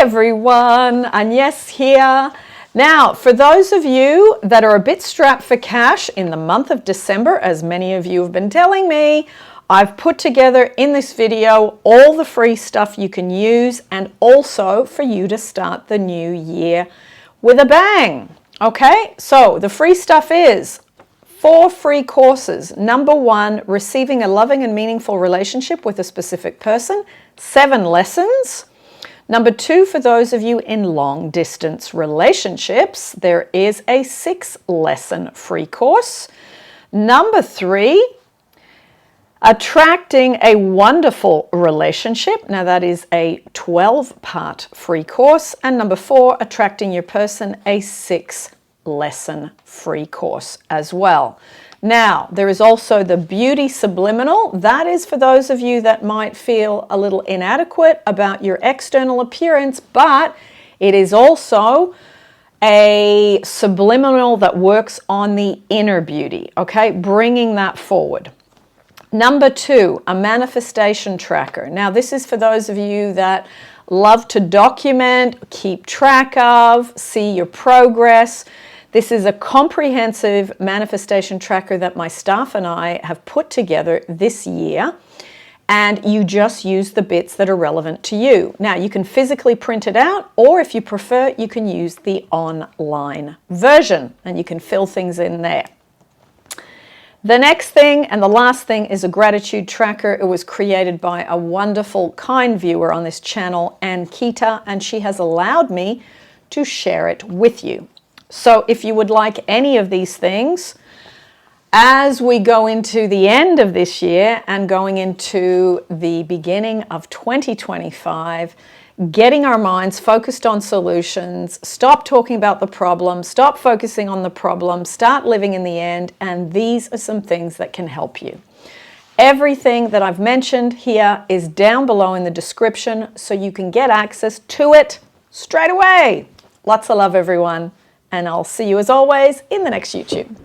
everyone, Agnes here. Now, for those of you that are a bit strapped for cash in the month of December, as many of you have been telling me, I've put together in this video all the free stuff you can use and also for you to start the new year with a bang. Okay, so the free stuff is 4 free courses. Number 1, receiving a loving and meaningful relationship with a specific person, 7 lessons. Number 2, for those of you in long distance relationships, there is a 6-lesson free course. Number 3, attracting a wonderful relationship. Now that is a 12-part free course. And number 4, attracting your person, a 6-lesson free course as well. Now, there is also the Beauty Subliminal. That is for those of you that might feel a little inadequate about your external appearance, but it is also a subliminal that works on the inner beauty, okay? Bringing that forward. Number 2, a manifestation tracker. Now, this is for those of you that love to document, keep track of, see your progress. This is a comprehensive manifestation tracker that my staff and I have put together this year, and you just use the bits that are relevant to you. Now, you can physically print it out, or if you prefer, you can use the online version, and you can fill things in there. The next thing and the last thing is a gratitude tracker. It was created by a wonderful, kind viewer on this channel, Ann Kita, and she has allowed me to share it with you. So if you would like any of these things, as we go into the end of this year and going into the beginning of 2025, getting our minds focused on solutions, stop talking about the problem, stop focusing on the problem, start living in the end, and these are some things that can help you. Everything that I've mentioned here is down below in the description so you can get access to it straight away. Lots of love, everyone. And I'll see you as always in the next YouTube.